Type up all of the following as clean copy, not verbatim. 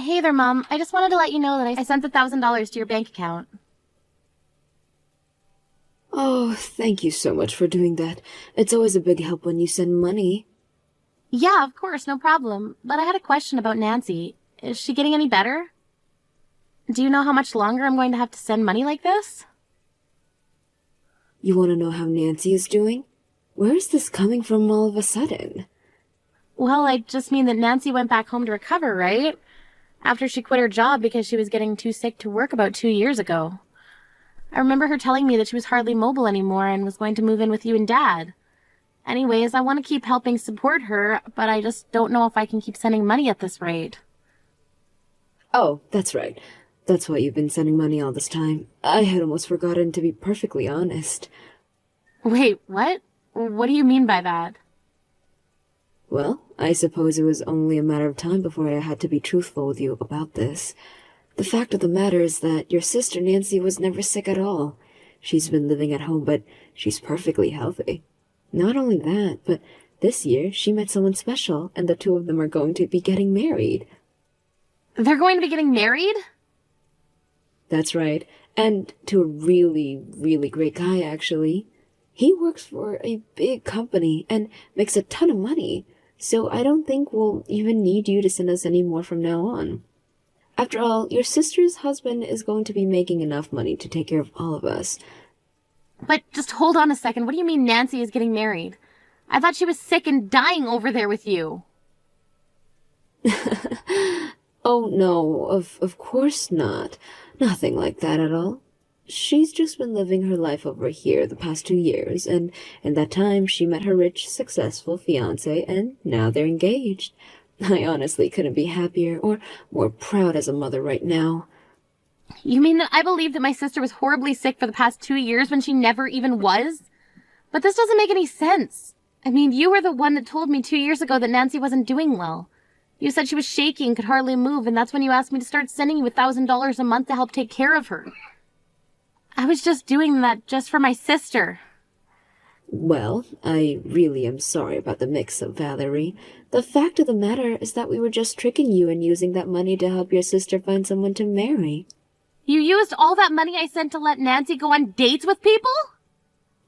Hey there, Mom. I just wanted to let you know that I sent the $1,000 to your bank account. Oh, thank you so much for doing that. It's always a big help when you send money. Yeah, of course, no problem. But I had a question about Nancy. Is she getting any better? Do you know how much longer I'm going to have to send money like this? You want to know how Nancy is doing? Where is this coming from all of a sudden? Well, I just mean that Nancy went back home to recover, right? After she quit her job because she was getting too sick to work about 2 years ago. I remember her telling me that she was hardly mobile anymore and was going to move in with you and Dad. Anyways, I want to keep helping support her, but I just don't know if I can keep sending money at this rate. Oh, that's right. That's why you've been sending money all this time. I had almost forgotten, to be perfectly honest. Wait, what? What do you mean by that? Well, I suppose it was only a matter of time before I had to be truthful with you about this. The fact of the matter is that your sister Nancy was never sick at all. She's been living at home, but she's perfectly healthy. Not only that, but this year she met someone special, and the two of them are going to be getting married. They're going to be getting married? That's right, and to a really, really great guy, actually. He works for a big company and makes a ton of money, so I don't think we'll even need you to send us any more from now on. After all, your sister's husband is going to be making enough money to take care of all of us. But just hold on a second. What do you mean Nancy is getting married? I thought she was sick and dying over there with you. Oh, no, of course not. Nothing like that at all. She's just been living her life over here the past 2 years, and in that time she met her rich, successful fiancé, and now they're engaged. I honestly couldn't be happier or more proud as a mother right now. You mean that I believed that my sister was horribly sick for the past 2 years when she never even was? But this doesn't make any sense. I mean, you were the one that told me 2 years ago that Nancy wasn't doing well. You said she was shaky and could hardly move, and that's when you asked me to start sending you $1,000 a month to help take care of her. I was just doing that just for my sister. Well, I really am sorry about the mix-up, Valerie. The fact of the matter is that we were just tricking you and using that money to help your sister find someone to marry. You used all that money I sent to let Nancy go on dates with people?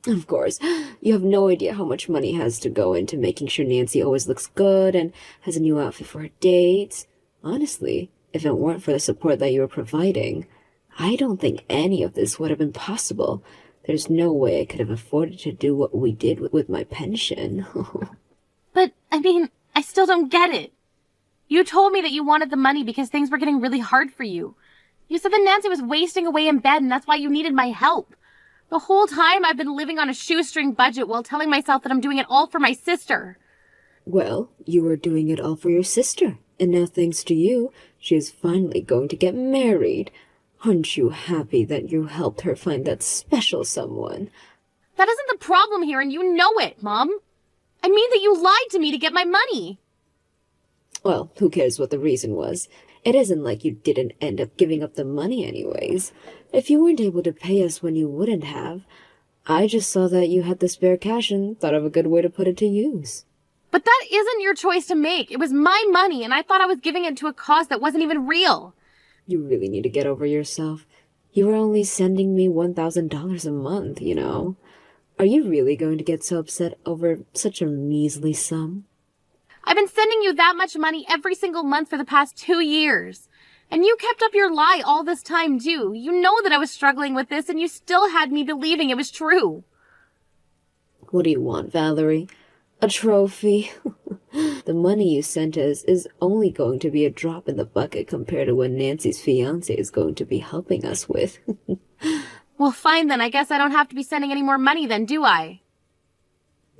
Of course, you have no idea how much money has to go into making sure Nancy always looks good and has a new outfit for her dates. Honestly, if it weren't for the support that you were providing, I don't think any of this would have been possible. There's no way I could have afforded to do what we did with my pension. But, I mean, I still don't get it. You told me that you wanted the money because things were getting really hard for you. You said that Nancy was wasting away in bed and that's why you needed my help. The whole time I've been living on a shoestring budget while telling myself that I'm doing it all for my sister. Well, you were doing it all for your sister, and now thanks to you, she is finally going to get married. Aren't you happy that you helped her find that special someone? That isn't the problem here, and you know it, Mom. I mean that you lied to me to get my money. Well, who cares what the reason was? It isn't like you didn't end up giving up the money anyways. If you weren't able to pay us when you wouldn't have, I just saw that you had the spare cash and thought of a good way to put it to use. But that isn't your choice to make. It was my money, and I thought I was giving it to a cause that wasn't even real. You really need to get over yourself. You were only sending me $1,000 a month, you know. Are you really going to get so upset over such a measly sum? I've been sending you that much money every single month for the past 2 years. And you kept up your lie all this time, too. You know that I was struggling with this, and you still had me believing it was true. What do you want, Valerie? A trophy? The money you sent us is only going to be a drop in the bucket compared to what Nancy's fiancé is going to be helping us with. Well, fine then. I guess I don't have to be sending any more money then, do I?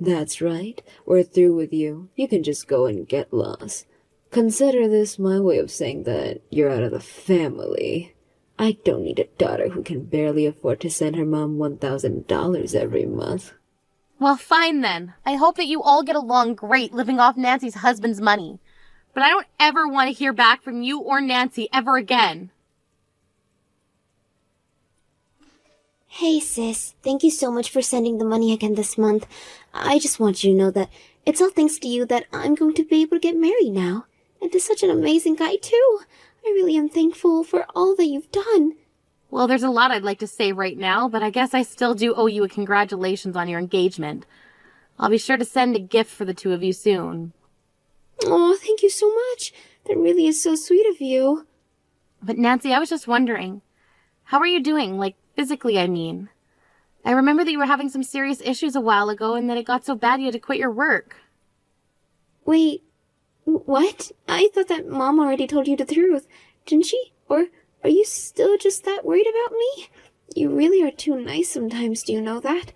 That's right. We're through with you. You can just go and get lost. Consider this my way of saying that you're out of the family. I don't need a daughter who can barely afford to send her mom $1,000 every month. Well, fine then. I hope that you all get along great living off Nancy's husband's money. But I don't ever want to hear back from you or Nancy ever again. Hey sis, thank you so much for sending the money again this month. I just want you to know that it's all thanks to you that I'm going to be able to get married now. and is such an amazing guy, too. I really am thankful for all that you've done. Well, there's a lot I'd like to say right now, but I guess I still do owe you a congratulations on your engagement. I'll be sure to send a gift for the two of you soon. Oh, thank you so much. That really is so sweet of you. But Nancy, I was just wondering, how are you doing? Like, physically, I mean. I remember that you were having some serious issues a while ago and that it got so bad you had to quit your work. Wait, what? I thought that Mom already told you the truth, didn't she? Or are you still just that worried about me? You really are too nice sometimes, do you know that?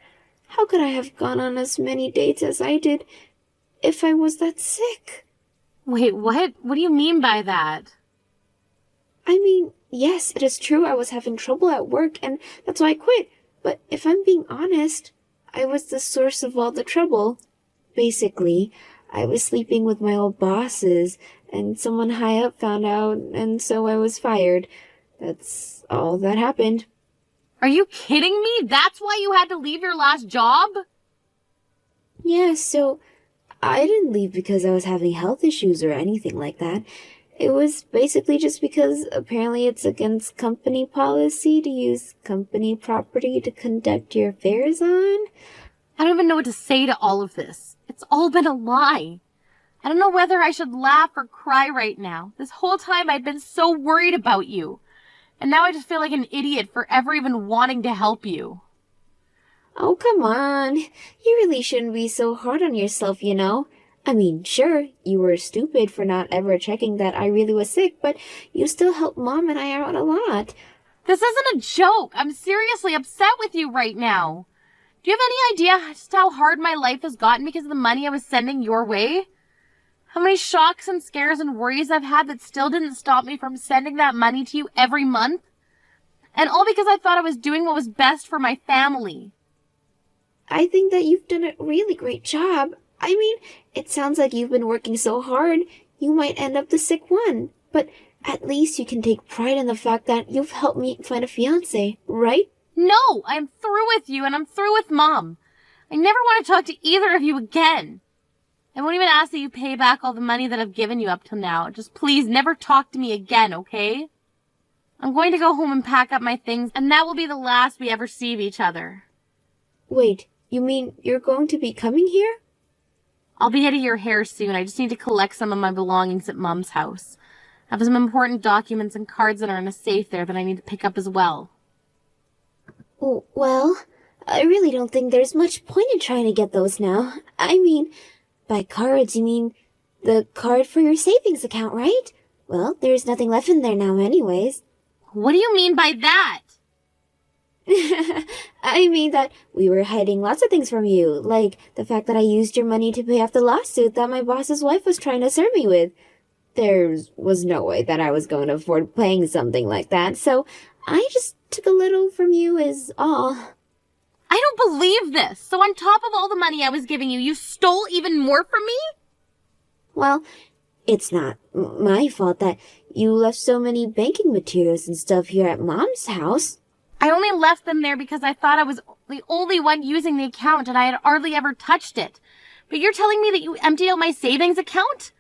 How could I have gone on as many dates as I did if I was that sick? Wait, what? What do you mean by that? I mean, yes, it is true I was having trouble at work and that's why I quit. But if I'm being honest, I was the source of all the trouble. Basically, I was sleeping with my old bosses and someone high up found out and so I was fired. That's all that happened. Are you kidding me? That's why you had to leave your last job? Yeah, so I didn't leave because I was having health issues or anything like that. It was basically just because apparently it's against company policy to use company property to conduct your affairs on. I don't even know what to say to all of this. It's all been a lie. I don't know whether I should laugh or cry right now. This whole time I've been so worried about you. And now I just feel like an idiot for ever even wanting to help you. Oh, come on. You really shouldn't be so hard on yourself, you know. I mean, sure, you were stupid for not ever checking that I really was sick, but you still helped Mom and I out a lot. This isn't a joke. I'm seriously upset with you right now. Do you have any idea just how hard my life has gotten because of the money I was sending your way? How many shocks and scares and worries I've had that still didn't stop me from sending that money to you every month? And all because I thought I was doing what was best for my family. I think that you've done a really great job. I mean, it sounds like you've been working so hard, you might end up the sick one. But at least you can take pride in the fact that you've helped me find a fiancé, right? No, I'm through with you and I'm through with Mom. I never want to talk to either of you again. I won't even ask that you pay back all the money that I've given you up till now. Just please never talk to me again, okay? I'm going to go home and pack up my things, and that will be the last we ever see of each other. Wait, you mean you're going to be coming here? I'll be heading your hair soon. I just need to collect some of my belongings at Mom's house. I have some important documents and cards that are in a safe there that I need to pick up as well. Oh, well, I really don't think there's much point in trying to get those now. I mean, by cards, you mean the card for your savings account, right? Well, there's nothing left in there now anyways. What do you mean by that? I mean that we were hiding lots of things from you, like the fact that I used your money to pay off the lawsuit that my boss's wife was trying to serve me with. There was no way that I was going to afford paying something like that, so I just took a little from you is all. I don't believe this. So on top of all the money I was giving you, you stole even more from me? Well, it's not my fault that you left so many banking materials and stuff here at Mom's house. I only left them there because I thought I was the only one using the account and I had hardly ever touched it. But you're telling me that you emptied out my savings account?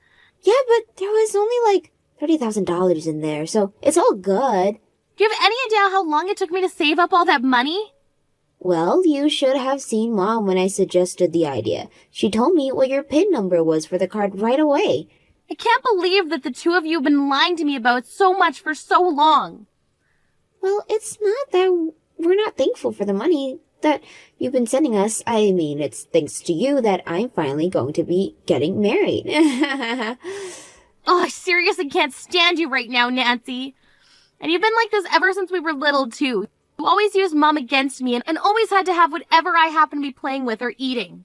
Yeah, but there was only like $30,000 in there, so it's all good. Do you have any idea how long it took me to save up all that money? Well, you should have seen Mom when I suggested the idea. She told me what your PIN number was for the card right away. I can't believe that the two of you have been lying to me about so much for so long. Well, it's not that we're not thankful for the money that you've been sending us. I mean, it's thanks to you that I'm finally going to be getting married. Oh, I seriously can't stand you right now, Nancy. And you've been like this ever since we were little, too. You always used Mom against me and always had to have whatever I happened to be playing with or eating.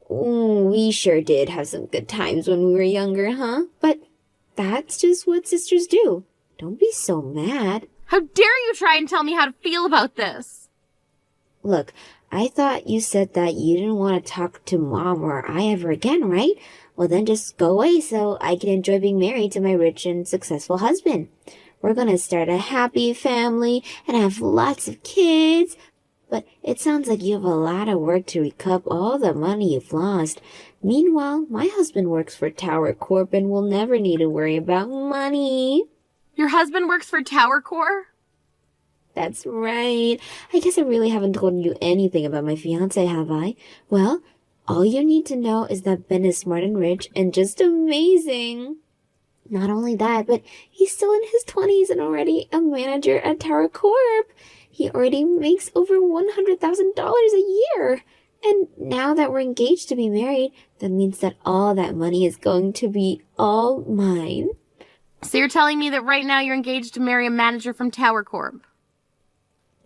We sure did have some good times when we were younger, huh? But that's just what sisters do. Don't be so mad. How dare you try and tell me how to feel about this? Look, I thought you said that you didn't want to talk to Mom or I ever again, right? Well, then just go away so I can enjoy being married to my rich and successful husband. We're gonna start a happy family and have lots of kids. But it sounds like you have a lot of work to recoup all the money you've lost. Meanwhile, my husband works for Tower Corp and will never need to worry about money. Your husband works for Tower Core? That's right. I guess I really haven't told you anything about my fiancé, have I? Well, all you need to know is that Ben is smart and rich and just amazing. Not only that, but he's still in his 20s and already a manager at Tower Corp. He already makes over $100,000 a year. And now that we're engaged to be married, that means that all that money is going to be all mine. So you're telling me that right now you're engaged to marry a manager from Tower Corp?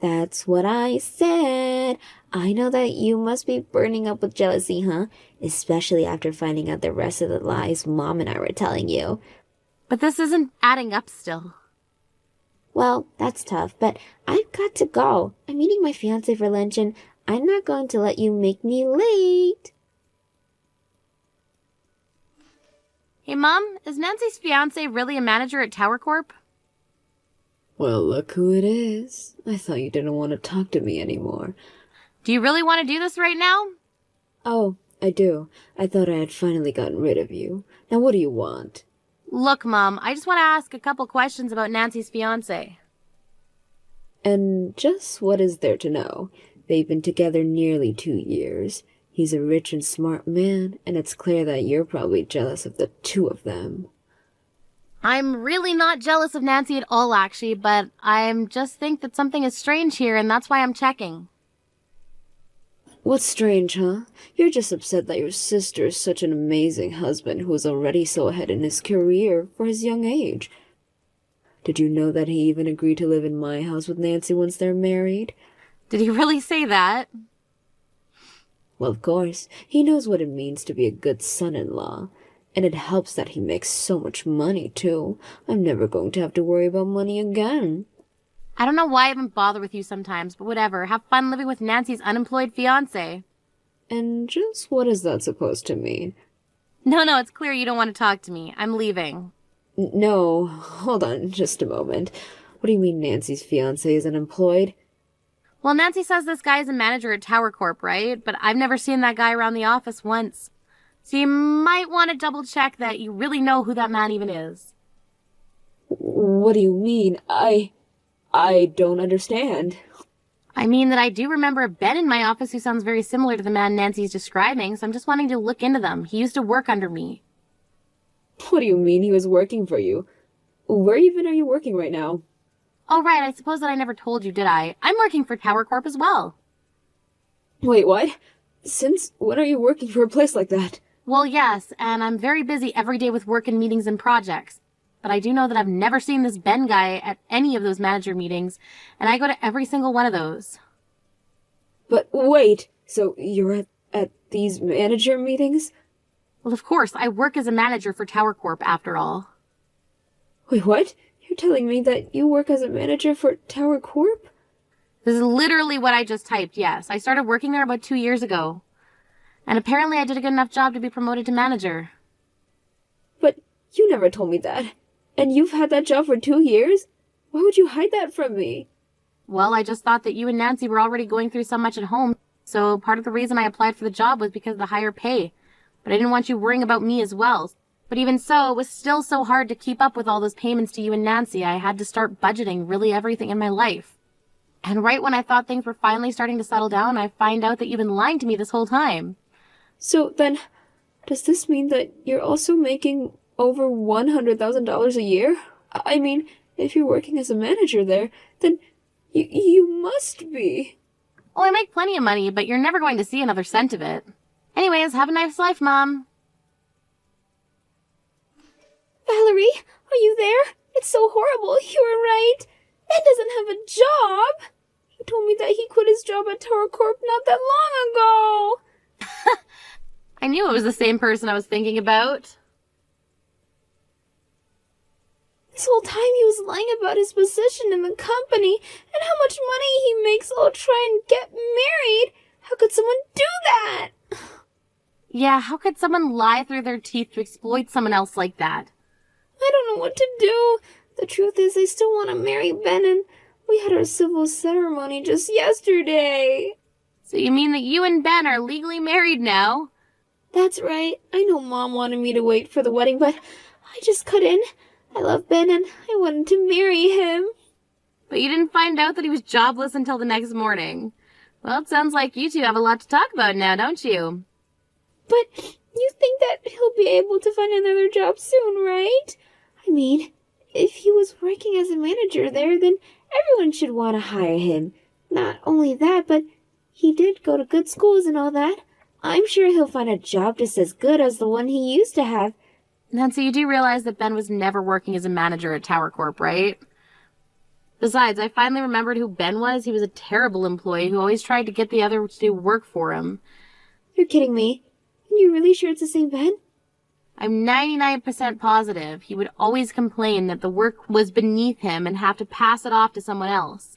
That's what I said. I know that you must be burning up with jealousy, huh? Especially after finding out the rest of the lies Mom and I were telling you. But this isn't adding up still. Well, that's tough, but I've got to go. I'm meeting my fiancé for lunch and I'm not going to let you make me late. Hey, Mom, is Nancy's fiancé really a manager at Tower Corp? Well, look who it is. I thought you didn't want to talk to me anymore. Do you really want to do this right now? Oh, I do. I thought I had finally gotten rid of you. Now what do you want? Look, Mom, I just want to ask a couple questions about Nancy's fiancé. And just what is there to know? They've been together nearly 2 years. He's a rich and smart man, and it's clear that you're probably jealous of the two of them. I'm really not jealous of Nancy at all, actually, but I'm just think that something is strange here, and that's why I'm checking. What's strange, huh? You're just upset that your sister is such an amazing husband who is already so ahead in his career for his young age. Did you know that he even agreed to live in my house with Nancy once they're married? Did he really say that? Well, of course. He knows what it means to be a good son-in-law. And it helps that he makes so much money, too. I'm never going to have to worry about money again. I don't know why I even bother with you sometimes, but whatever. Have fun living with Nancy's unemployed fiancé. And just what is that supposed to mean? No, it's clear you don't want to talk to me. I'm leaving. No, hold on just a moment. What do you mean Nancy's fiancé is unemployed? Well, Nancy says this guy is a manager at Tower Corp, right? But I've never seen that guy around the office once. So you might want to double check that you really know who that man even is. What do you mean? I don't understand. I mean that I do remember a Ben in my office who sounds very similar to the man Nancy's describing, so I'm just wanting to look into them. He used to work under me. What do you mean he was working for you? Where even are you working right now? Oh, right, I suppose that I never told you, did I? I'm working for Tower Corp as well. Wait, what? Since when are you working for a place like that? Well, yes, and I'm very busy every day with work and meetings and projects. But I do know that I've never seen this Ben guy at any of those manager meetings, and I go to every single one of those. But wait, so you're at these manager meetings? Well, of course, I work as a manager for Tower Corp after all. Wait, what? You're telling me that you work as a manager for Tower Corp? This is literally what I just typed, yes. I started working there about 2 years ago. And apparently I did a good enough job to be promoted to manager. But you never told me that. And you've had that job for 2 years? Why would you hide that from me? Well, I just thought that you and Nancy were already going through so much at home, so part of the reason I applied for the job was because of the higher pay. But I didn't want you worrying about me as well. But even so, it was still so hard to keep up with all those payments to you and Nancy. I had to start budgeting really everything in my life. And right when I thought things were finally starting to settle down, I find out that you've been lying to me this whole time. So then, does this mean that you're also making over $100,000 a year? I mean, if you're working as a manager there, then you must be. Oh, I make plenty of money, but you're never going to see another cent of it. Anyways, have a nice life, Mom. Valerie, are you there? It's so horrible. You were right. Ben doesn't have a job. He told me that he quit his job at Tower Corp not that long ago. I knew it was the same person I was thinking about. This whole time he was lying about his position in the company and how much money he makes all try and get married. How could someone do that? Yeah, how could someone lie through their teeth to exploit someone else like that? I don't know what to do. The truth is, I still want to marry Ben, and we had our civil ceremony just yesterday. So you mean that you and Ben are legally married now? That's right. I know Mom wanted me to wait for the wedding, but I just couldn't. I love Ben and I wanted to marry him. But you didn't find out that he was jobless until the next morning. Well, it sounds like you two have a lot to talk about now, don't you? But you think that he'll be able to find another job soon, right? I mean, if he was working as a manager there, then everyone should want to hire him. Not only that, but he did go to good schools and all that. I'm sure he'll find a job just as good as the one he used to have. Nancy, you do realize that Ben was never working as a manager at Tower Corp, right? Besides, I finally remembered who Ben was. He was a terrible employee who always tried to get the other to do work for him. You're kidding me. Are you really sure it's the same Ben? I'm 99% positive. He would always complain that the work was beneath him and have to pass it off to someone else.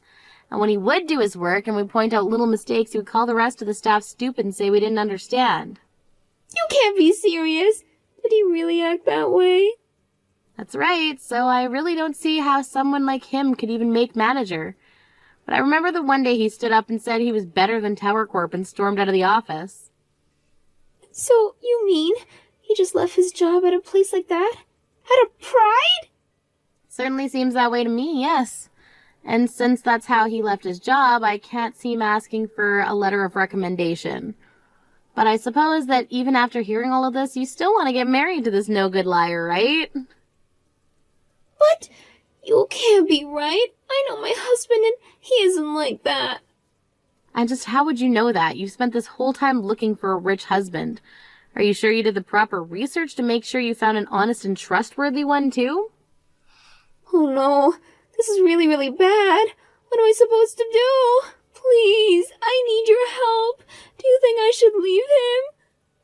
And when he would do his work and we'd point out little mistakes, he would call the rest of the staff stupid and say we didn't understand. You can't be serious. Did he really act that way? That's right, so I really don't see how someone like him could even make manager. But I remember the one day he stood up and said he was better than Tower Corp and stormed out of the office. So, you mean he just left his job at a place like that? Out of pride? Certainly seems that way to me, yes. And since that's how he left his job, I can't see him asking for a letter of recommendation. But I suppose that even after hearing all of this, you still want to get married to this no-good liar, right? But you can't be right. I know my husband and he isn't like that. And just how would you know that? You spent this whole time looking for a rich husband. Are you sure you did the proper research to make sure you found an honest and trustworthy one, too? Oh no, this is really, really bad. What am I supposed to do? Please, I need your help. Do you think I should leave him?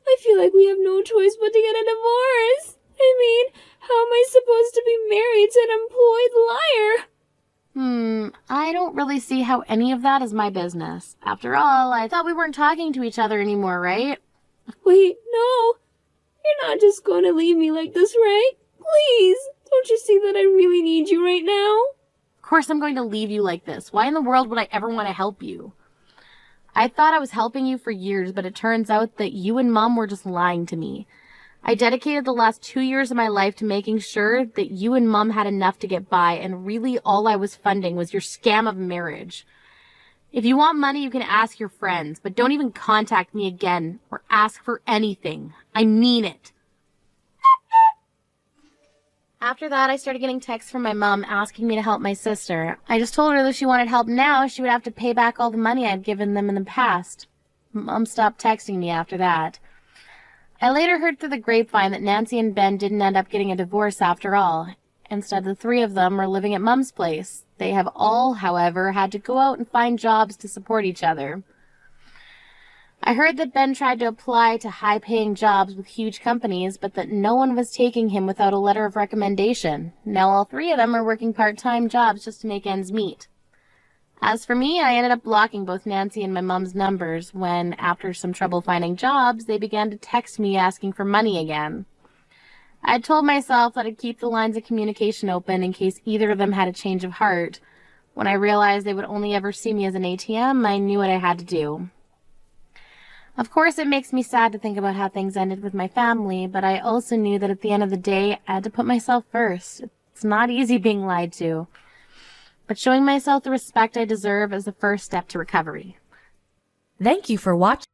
I feel like we have no choice but to get a divorce. I mean, how am I supposed to be married to an employed liar? I don't really see how any of that is my business. After all, I thought we weren't talking to each other anymore, right? Wait, no. You're not just going to leave me like this, right? Please, don't you see that I really need you right now? Of course I'm going to leave you like this. Why in the world would I ever want to help you? I thought I was helping you for years, but it turns out that you and Mom were just lying to me. I dedicated the last 2 years of my life to making sure that you and Mom had enough to get by, and really all I was funding was your scam of marriage. If you want money, you can ask your friends, but don't even contact me again or ask for anything. I mean it. After that, I started getting texts from my mom asking me to help my sister. I just told her that if she wanted help now, she would have to pay back all the money I'd given them in the past. Mom stopped texting me after that. I later heard through the grapevine that Nancy and Ben didn't end up getting a divorce after all. Instead, the three of them were living at Mom's place. They have all, however, had to go out and find jobs to support each other. I heard that Ben tried to apply to high-paying jobs with huge companies, but that no one was taking him without a letter of recommendation. Now all three of them are working part-time jobs just to make ends meet. As for me, I ended up blocking both Nancy and my mom's numbers when, after some trouble finding jobs, they began to text me asking for money again. I told myself that I'd keep the lines of communication open in case either of them had a change of heart. When I realized they would only ever see me as an ATM, I knew what I had to do. Of course, it makes me sad to think about how things ended with my family, but I also knew that at the end of the day, I had to put myself first. It's not easy being lied to. But showing myself the respect I deserve is the first step to recovery. Thank you for watching.